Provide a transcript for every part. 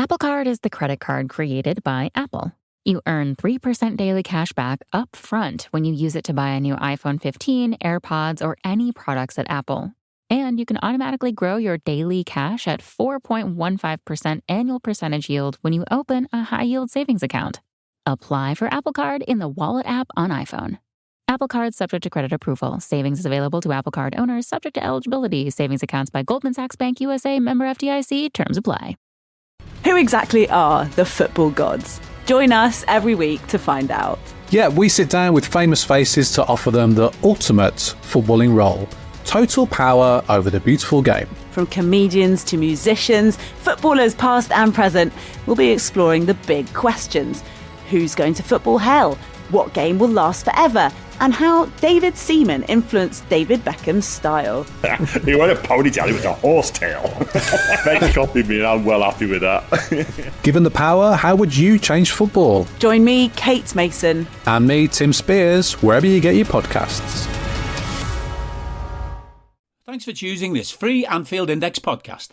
Apple Card is the credit card created by Apple. You earn 3% daily cash back up front when you use it to buy a new iPhone 15, AirPods, or any products at Apple. And you can automatically grow your daily cash at 4.15% annual percentage yield when you open a high-yield savings account. Apply for Apple Card in the Wallet app on iPhone. Apple Card subject to credit approval. Savings is available to Apple Card owners subject to eligibility. Savings accounts by Goldman Sachs Bank USA, member FDIC. Terms apply. Who exactly are the football gods? Join us every week to find out. Yeah, we sit down with famous faces to offer them the ultimate footballing role. Total power over the beautiful game. From comedians to musicians, footballers past and present, we'll be exploring the big questions. Who's going to football hell? What game will last forever? And how David Seaman influenced David Beckham's style. He went a ponytail, it was a horsetail. They copied me and I'm well happy with that. Given the power, how would you change football? Join me, Kate Mason. And me, Tim Spears, wherever you get your podcasts. Thanks for choosing this free Anfield Index podcast.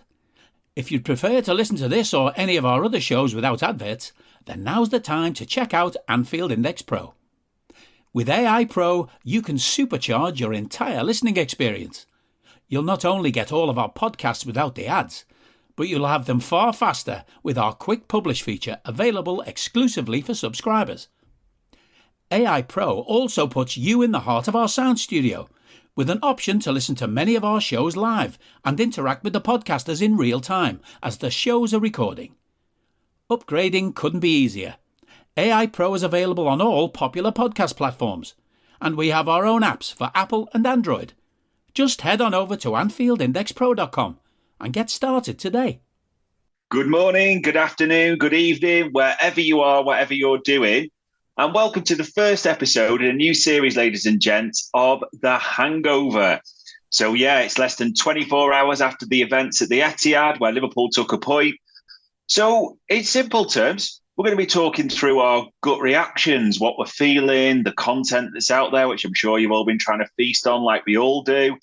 If you'd prefer to listen to this or any of our other shows without adverts, then now's the time to check out Anfield Index Pro. With AI Pro, you can supercharge your entire listening experience. You'll not only get all of our podcasts without the ads, but you'll have them far faster with our Quick Publish feature available exclusively for subscribers. AI Pro also puts you in the heart of our sound studio, with an option to listen to many of our shows live and interact with the podcasters in real time as the shows are recording. Upgrading couldn't be easier. AI Pro is available on all popular podcast platforms, and we have our own apps for Apple and Android. Just head on over to AnfieldIndexPro.com and get started today. Good morning, good afternoon, good evening, wherever you are, whatever you're doing. And welcome to the first episode in a new series, ladies and gents, of The Hangover. So yeah, it's less than 24 hours after the events at the Etihad where Liverpool took a point. So in simple terms, we're going to be talking through our gut reactions, what we're feeling, the content that's out there, which I'm sure you've all been trying to feast on like we all do,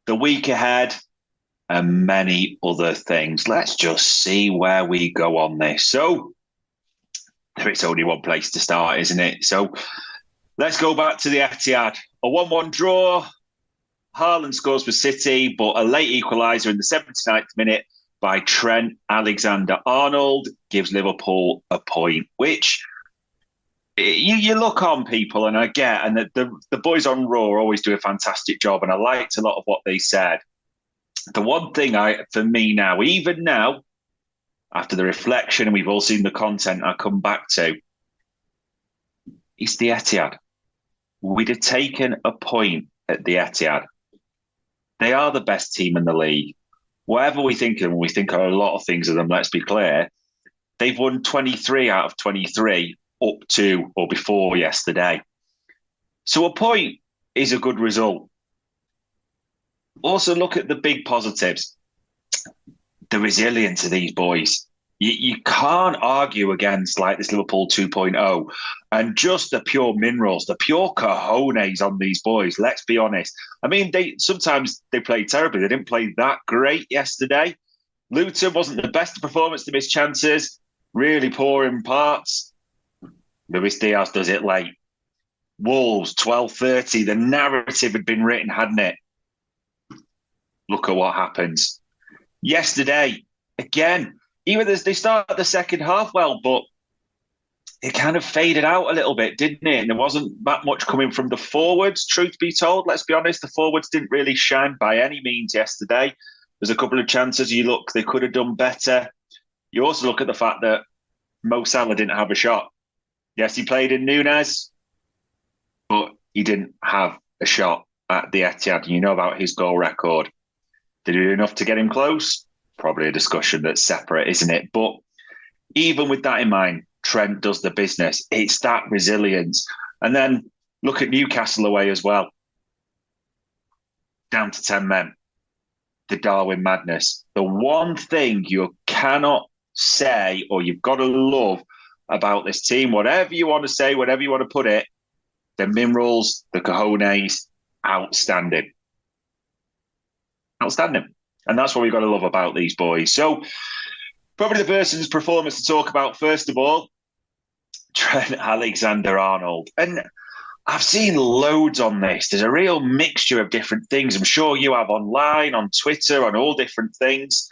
the week ahead, and many other things. Let's just see where we go on this. So there is only one place to start, isn't it? So let's go back to the Etihad. A 1-1 draw. Haaland scores for City, but a late equaliser in the 79th minute by Trent Alexander-Arnold gives Liverpool a point, which you look on people, and I get, and the boys on Raw always do a fantastic job, and I liked a lot of what they said. The one thing for me now, even now, after the reflection, and we've all seen the content I come back to, it's the Etihad. We'd have taken a point at the Etihad. They are the best team in the league. Whatever we think of them, we think of a lot of things of them, let's be clear. They've won 23 out of 23 up to or before yesterday. So a point is a good result. Also look at the big positives. The resilience of these boys. You can't argue against like this Liverpool 2.0 and just the pure minerals, the pure cojones on these boys. Let's be honest. I mean, sometimes they play terribly. They didn't play that great yesterday. Luton wasn't the best performance to miss chances. Really poor in parts. Luis Diaz does it late. Wolves, 12:30. The narrative had been written, hadn't it? Look at what happens. Yesterday, again, even as they started the second half well, but it kind of faded out a little bit, didn't it? And there wasn't that much coming from the forwards, truth be told. Let's be honest, the forwards didn't really shine by any means yesterday. There's a couple of chances you look, they could have done better. You also look at the fact that Mo Salah didn't have a shot. Yes, he played in Núñez, but he didn't have a shot at the Etihad. You know about his goal record. Did he do enough to get him close? Probably a discussion that's separate, isn't it? But even with that in mind, Trent does the business. It's that resilience. And then look at Newcastle away as well. Down to 10 men. The Darwin madness. The one thing you cannot say or you've got to love about this team, whatever you want to say, whatever you want to put it, the minerals, the cojones, outstanding. Outstanding. And that's what we've got to love about these boys. So Probably the person's performance to talk about first of all, Trent Alexander-Arnold. And I've seen loads on this. There's a real mixture of different things. I'm sure you have online, on Twitter, on all different things.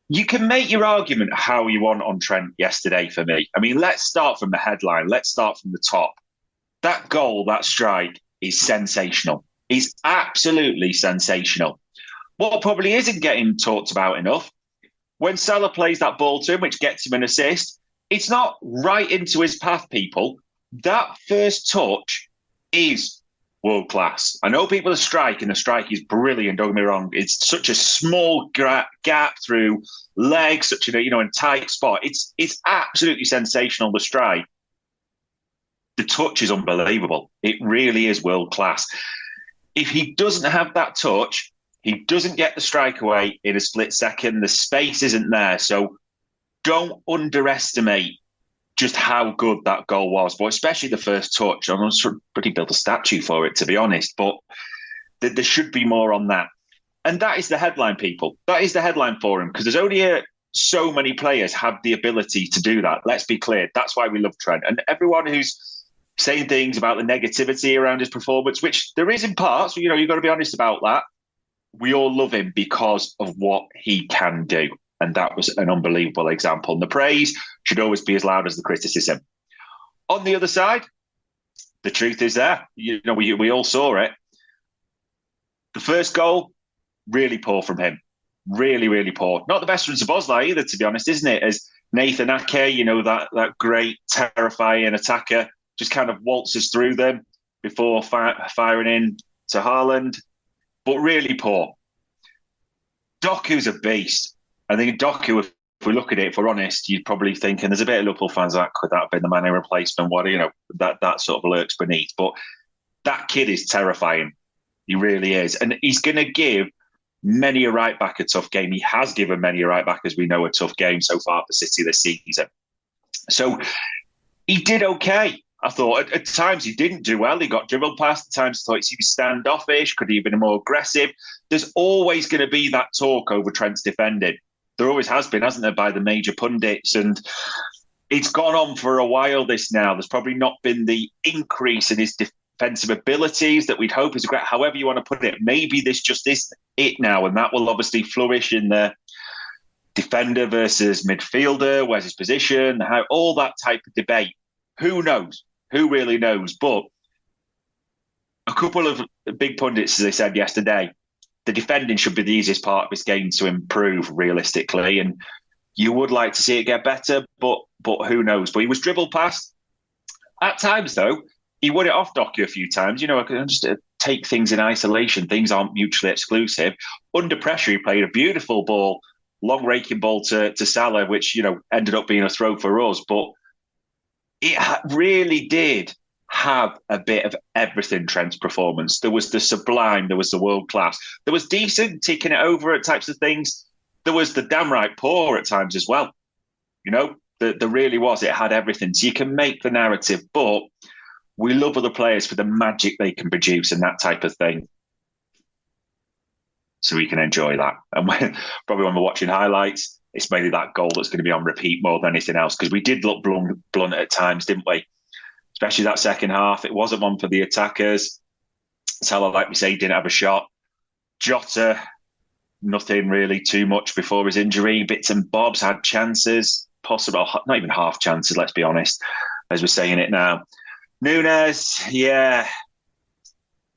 You can make your argument how you want on Trent yesterday for me. I mean, let's start from the headline. Let's start from the top. That goal, that strike is sensational. It's absolutely sensational. What probably isn't getting talked about enough, when Salah plays that ball to him, which gets him an assist, it's not right into his path, people. That first touch is world class. I know people are striking. The strike is brilliant. Don't get me wrong. It's such a small gap through legs, such a and tight spot. It's absolutely sensational. The strike, the touch is unbelievable. It really is world class. If he doesn't have that touch, he doesn't get the strike away in a split second. The space isn't there. So don't underestimate just how good that goal was, but especially the first touch. I'm going to pretty build a statue for it, to be honest, but there should be more on that. And that is the headline, people. That is the headline for him, because there's only so many players have the ability to do that. Let's be clear. That's why we love Trent. And everyone who's saying things about the negativity around his performance, which there is in parts, you've got to be honest about that. We all love him because of what he can do. And that was an unbelievable example. And the praise should always be as loud as the criticism. On the other side, the truth is there. We all saw it. The first goal, really poor from him. Really, really poor. Not the best from Szoboszlai either, to be honest, isn't it? As Nathan Ake, that great, terrifying attacker, just kind of waltzes through them before firing in to Haaland. But really poor. Doku's a beast. I think Doku, if we look at it, if we're honest, you'd probably think, and there's a bit of Liverpool fans that could that have been the Mane replacement? That sort of lurks beneath. But that kid is terrifying. He really is. And he's going to give many a right back a tough game. He has given many a right back, as we know, a tough game so far for City this season. So he did okay. I thought at times he didn't do well. He got dribbled past. At times I thought he was standoffish. Could he have been more aggressive? There's always going to be that talk over Trent's defending. There always has been, hasn't there, by the major pundits. And it's gone on for a while, this now. There's probably not been the increase in his defensive abilities that we'd hope is great. However you want to put it, maybe this just isn't it now. And that will obviously flourish in the defender versus midfielder. Where's his position? How, all that type of debate. Who knows? Who really knows? But a couple of big pundits, as they said yesterday, the defending should be the easiest part of his game to improve realistically. And you would like to see it get better, but who knows? But he was dribbled past. At times, though, he won it off Doku a few times. I can just take things in isolation. Things aren't mutually exclusive. Under pressure, he played a beautiful ball, long raking ball to Salah, which, ended up being a throw for us. But it really did have a bit of everything, Trent's performance. There was the sublime, there was the world class. There was decent, taking it over at types of things. There was the damn right poor at times as well. There really was. It had everything. So you can make the narrative, but we love other players for the magic they can produce and that type of thing. So we can enjoy that. And probably when we're watching highlights, it's mainly that goal that's going to be on repeat more than anything else, because we did look blunt at times, didn't we? Especially that second half. It wasn't one for the attackers. Salah, like we say, didn't have a shot. Jota, nothing really too much before his injury. Bits and bobs, had chances. Possible, not even half chances, let's be honest, as we're saying it now. Nunes, yeah.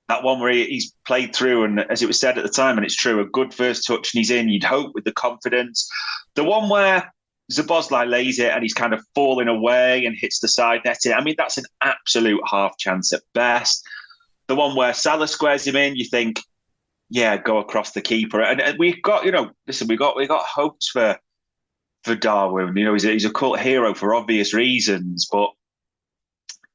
That one where he's played through, and as it was said at the time, and it's true, a good first touch and he's in. You'd hope with the confidence. The one where Szoboszlai lays it and he's kind of falling away and hits the side netting. I mean, that's an absolute half chance at best. The one where Salah squares him in, you think, yeah, go across the keeper. And we've got, listen, we got hopes for Darwin. He's a cult hero for obvious reasons, but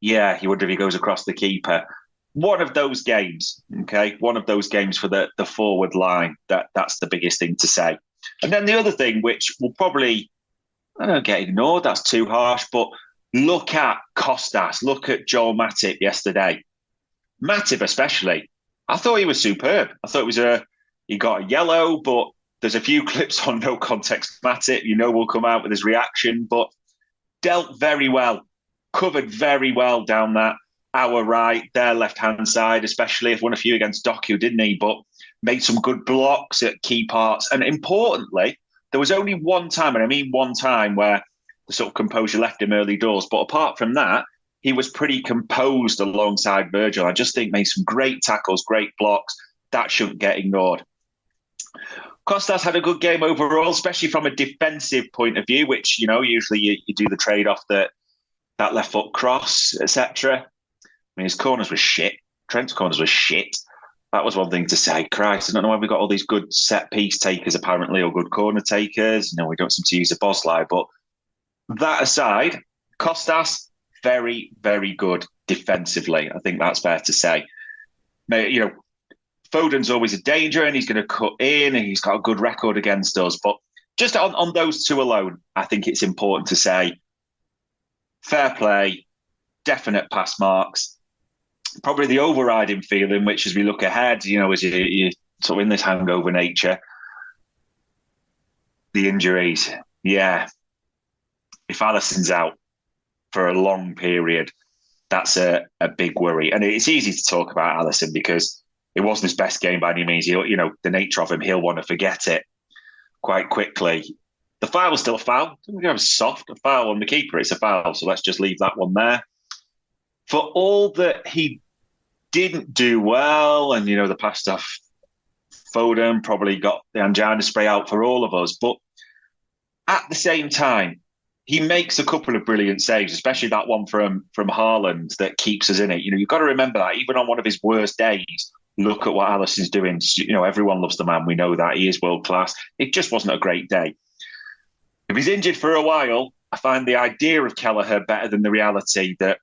yeah, you wonder if he goes across the keeper. One of those games, okay? One of those games for the forward line. That's the biggest thing to say. And then the other thing, which will probably, I don't get ignored, that's too harsh, but look at Kostas, look at Joel Matip yesterday. Matip especially. I thought he was superb. I thought he got a yellow, but There's a few clips on No Context Matic. We'll come out with his reaction, but dealt very well, covered very well down that our right, their left-hand side, especially. Won a few against Doku, didn't he? But made some good blocks at key parts. And importantly, there was only one time, and I mean one time, where the sort of composure left him early doors. But apart from that, he was pretty composed alongside Virgil. I just think made some great tackles, great blocks. That shouldn't get ignored. Costas had a good game overall, especially from a defensive point of view, which, usually you do the trade-off that left foot cross, etc. I mean, his corners were shit. Trent's corners were shit. That was one thing to say. Christ, I don't know why we got all these good set-piece takers, apparently, or good corner takers. We don't seem to use a Bosley. But that aside, Costas, very, very good defensively. I think that's fair to say. Foden's always a danger and he's going to cut in and he's got a good record against us. But just on those two alone, I think it's important to say fair play, definite pass marks. Probably the overriding feeling, which as we look ahead, as you sort of in this hangover nature, the injuries. Yeah. If Alisson's out for a long period, that's a big worry. And it's easy to talk about Alisson because it wasn't his best game by any means. The nature of him, he'll want to forget it quite quickly. The foul was still a foul. Don't have a foul on the keeper. It's a foul. So let's just leave that one there. For all that he didn't do well, and, the pass off Foden probably got the angina spray out for all of us. But at the same time, he makes a couple of brilliant saves, especially that one from Haaland that keeps us in it. You've got to remember that even on one of his worst days, look at what Alisson's doing. Everyone loves the man. We know that. He is world class. It just wasn't a great day. If he's injured for a while, I find the idea of Kelleher better than the reality that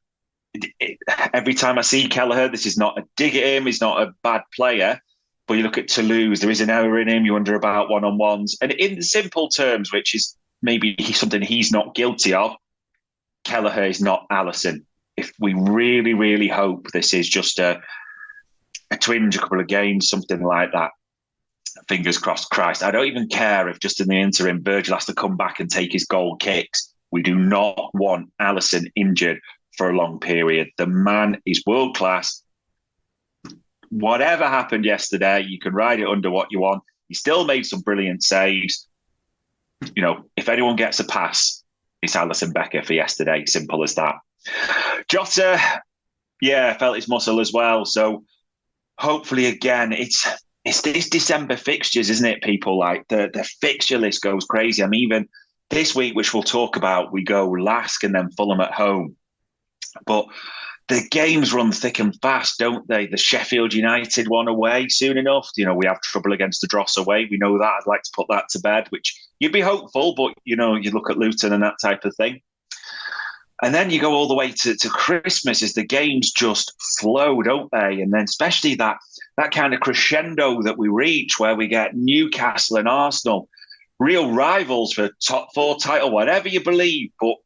every time I see Kelleher, this is not a dig at him. He's not a bad player. But you look at Toulouse, there is an error in him. You wonder about one-on-ones. And in simple terms, which is maybe something he's not guilty of, Kelleher is not Alisson. If we really, really hope this is just a twinge, a couple of games, something like that, fingers crossed. Christ, I don't even care if just in the interim Virgil has to come back and take his goal kicks. We do not want Alisson injured for a long period. The man is world class. Whatever happened yesterday, you can ride it under what you want. He still made some brilliant saves. If anyone gets a pass, it's Alisson Becker for yesterday. Simple as that. Jota, felt his muscle as well. So hopefully, again, it's these December fixtures, isn't it, people? Like the fixture list goes crazy. I mean, even this week, which we'll talk about, we go LASK and then Fulham at home. But the games run thick and fast, don't they? The Sheffield United one away soon enough. We have trouble against the Dross away. We know that. I'd like to put that to bed, which you'd be hopeful, but, you look at Luton and that type of thing. And then you go all the way to Christmas as the games just flow, don't they? And then especially that kind of crescendo that we reach where we get Newcastle and Arsenal, real rivals for top 4 title, whatever you believe. But,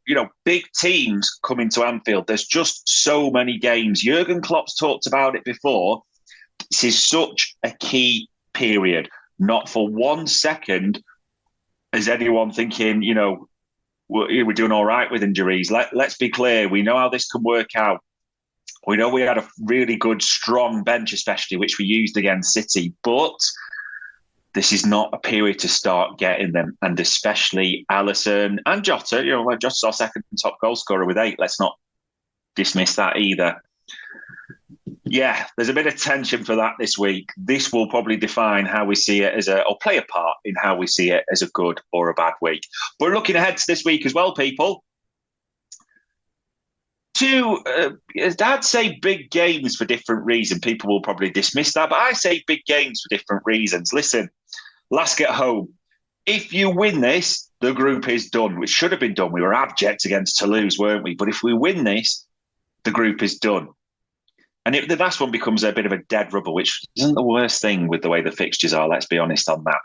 big teams coming to Anfield. There's just so many games. Jurgen Klopp's talked about it before. This is such a key period. Not for 1 second is anyone thinking, we're doing all right with injuries. Let's be clear. We know how this can work out. We know we had a really good, strong bench, especially, which we used against City. But this is not a period to start getting them. And especially Alisson and Jota. Jota's our second top goal scorer with 8. Let's not dismiss that either. Yeah, there's a bit of tension for that this week. This will probably define how we see it or play a part in how we see it as a good or a bad week. But looking ahead to this week as well, people. I'd say big games for different reasons. People will probably dismiss that, but I say big games for different reasons. Listen, LASK at home. If you win this, the group is done, which should have been done. We were abject against Toulouse, weren't we? But if we win this, the group is done. And the last one becomes a bit of a dead rubber, which isn't the worst thing with the way the fixtures are, let's be honest on that.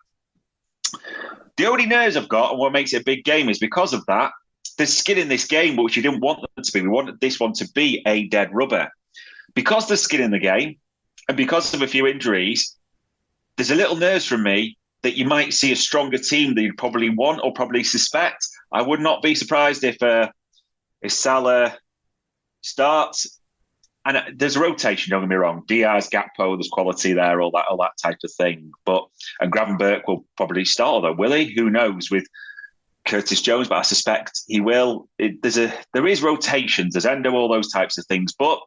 The only nerves I've got and what makes it a big game is because of that, there's skin in this game, which you didn't want them to be. We wanted this one to be a dead rubber. Because there's skin in the game and because of a few injuries, there's a little nerves from me that you might see a stronger team that you'd probably want or probably suspect. I would not be surprised if Salah starts. And there's a rotation, don't get me wrong. Diaz, Gakpo, there's quality there, all that type of thing. And Gravenberch will probably start, although will he? Who knows with Curtis Jones, but I suspect he will. There is rotations, there's endo, all those types of things. But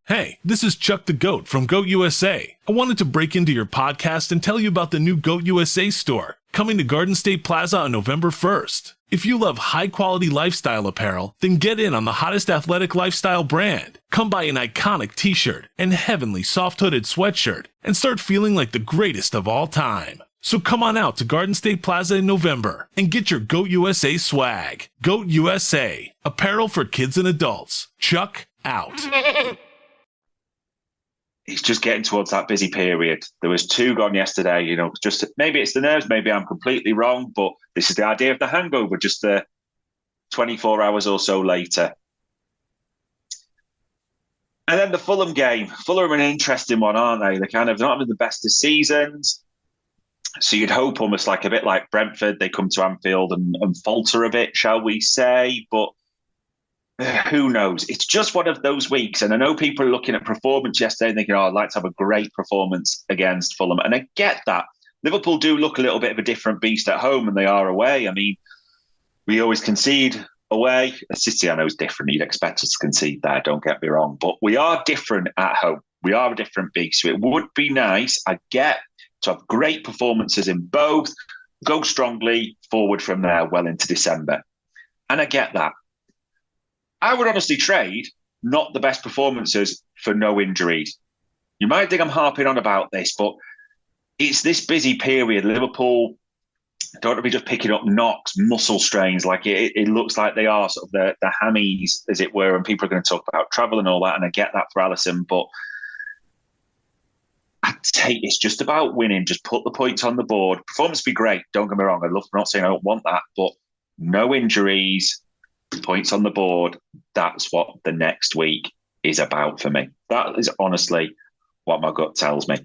hey, this is Chuck the Goat from Goat USA. I wanted to break into your podcast and tell you about the new Goat USA store, coming to Garden State Plaza on November 1st. If you love high-quality lifestyle apparel, then get in on the hottest athletic lifestyle brand. Come buy an iconic t-shirt and heavenly soft-hooded sweatshirt and start feeling like the greatest of all time. So come on out to Garden State Plaza in November and get your Goat USA swag. Goat USA, apparel for kids and adults. Chuck out. He's just getting towards that busy period. There was 2 gone yesterday, just maybe it's the nerves, maybe I'm completely wrong, but this is the idea of the hangover, just 24 hours or so later. And then the Fulham game. Fulham are an interesting one, aren't they? They're kind of not having the best of seasons. So you'd hope almost like a bit like Brentford, they come to Anfield and falter a bit, shall we say, but who knows? It's just one of those weeks. And I know people are looking at performance yesterday and thinking, I'd like to have a great performance against Fulham. And I get that. Liverpool do look a little bit of a different beast at home than they are away. I mean, we always concede away. City, I know, is different. You'd expect us to concede there, don't get me wrong. But we are different at home. We are a different beast. So it would be nice, I get, to have great performances in both, go strongly forward from there well into December. And I get that. I would honestly trade not the best performances for no injuries. You might think I'm harping on about this, but it's this busy period. Liverpool don't want to be just picking up knocks, muscle strains. Like it looks like they are sort of the hammies, as it were, and people are going to talk about travel and all that, and I get that for Alisson, but it's just about winning. Just put the points on the board. Performance be great. Don't get me wrong. I'm not saying I don't want that, but no injuries, points on the board. That's what the next week is about for me. That is honestly what my gut tells me.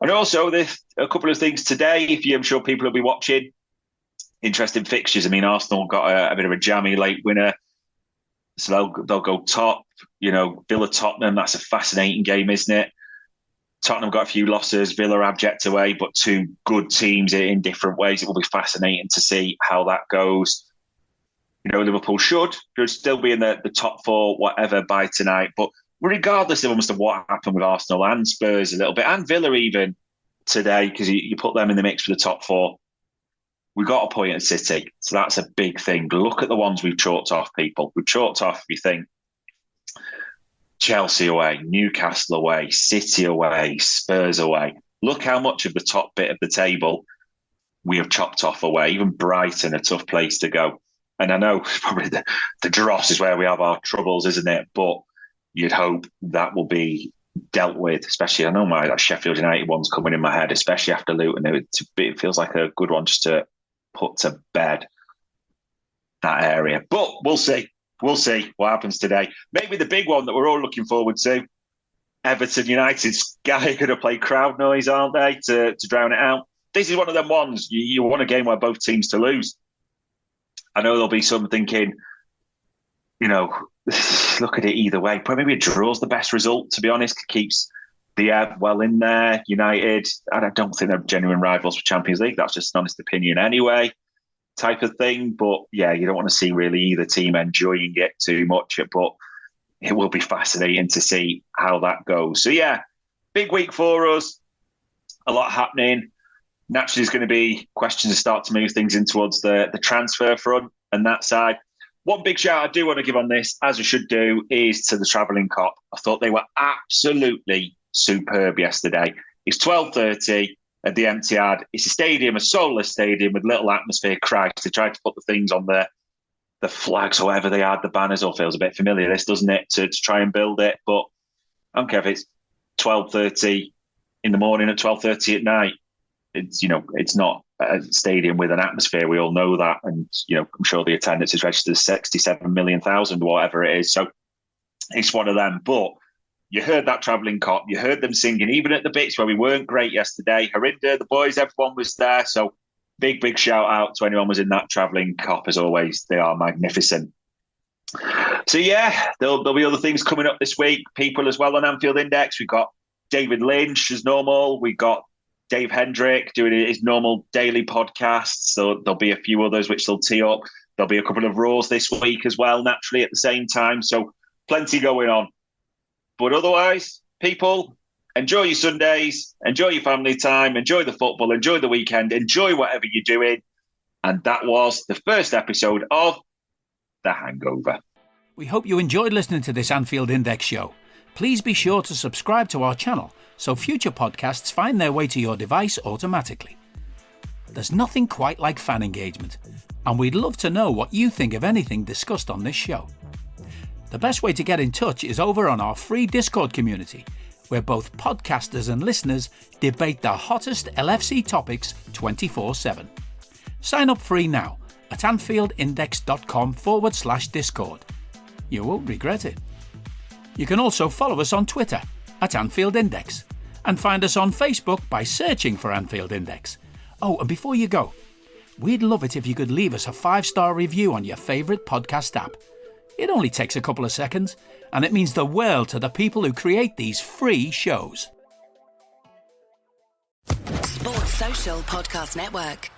And also, there's a couple of things today. I'm sure people will be watching. Interesting fixtures. I mean, Arsenal got a bit of a jammy late winner, so they'll go top. Villa Tottenham. That's a fascinating game, isn't it? Tottenham got a few losses. Villa abject away, but 2 good teams in different ways. It will be fascinating to see how that goes. Liverpool should still be in the top 4, whatever, by tonight. But regardless of almost of what happened with Arsenal and Spurs a little bit, and Villa even today, because you put them in the mix for the top 4, we got a point at City. So that's a big thing. Look at the ones we've chalked off, people. We've chalked off, if you think, Chelsea away, Newcastle away, City away, Spurs away. Look how much of the top bit of the table we have chopped off away. Even Brighton, a tough place to go. And I know probably the dross is where we have our troubles, isn't it? But you'd hope that will be dealt with, especially, I know that Sheffield United one's coming in my head, especially after Luton. It feels like a good one just to put to bed, that area. But we'll see. We'll see what happens today. Maybe the big one that we're all looking forward to, Everton United's going to play crowd noise, aren't they, to drown it out? This is one of them ones. You want a game where both teams to lose. I know there'll be some thinking, look at it either way. Probably maybe a draw's the best result, to be honest. Keeps the ebb well in there. United, I don't think they're genuine rivals for Champions League. That's just an honest opinion anyway, type of thing. But yeah, you don't want to see really either team enjoying it too much. But it will be fascinating to see how that goes. So yeah, big week for us. A lot happening. Naturally, there's going to be questions to start to move things in towards the transfer front and that side. One big shout I do want to give on this, as I should do, is to the Travelling Cop. I thought they were absolutely superb yesterday. It's 12:30 at the Etihad. It's a stadium, a soulless stadium with little atmosphere cracks. They tried to put the things on the flags, however they had the banners. All feels a bit familiar, this, doesn't it, to try and build it. But I don't care if it's 12:30 in the morning at 12:30 at night. It's not a stadium with an atmosphere. We all know that. And, I'm sure the attendance is registered as 67,000,000, whatever it is. So it's one of them. But You heard that travelling cop. You heard them singing, even at the bits where we weren't great yesterday. Harinder, the boys, everyone was there. So big shout out to anyone who was in that travelling cop. As always, they are magnificent. So yeah, there'll be other things coming up this week. People as well on Anfield Index. We've got David Lynch as normal. We've got Dave Hendrick doing his normal daily podcasts. So there'll be a few others which they'll tee up. There'll be a couple of Raws this week as well, naturally, at the same time. So plenty going on. But otherwise, people, enjoy your Sundays, enjoy your family time, enjoy the football, enjoy the weekend, enjoy whatever you're doing. And that was the first episode of The Hangover. We hope you enjoyed listening to this Anfield Index show. Please be sure to subscribe to our channel so future podcasts find their way to your device automatically. There's nothing quite like fan engagement, and we'd love to know what you think of anything discussed on this show. The best way to get in touch is over on our free Discord community, where both podcasters and listeners debate the hottest LFC topics 24/7. Sign up free now at anfieldindex.com/Discord. You won't regret it. You can also follow us on Twitter at Anfield Index and find us on Facebook by searching for Anfield Index. Oh, and before you go, we'd love it if you could leave us a 5-star review on your favourite podcast app. It only takes a couple of seconds, and it means the world to the people who create these free shows. Sports Social Podcast Network.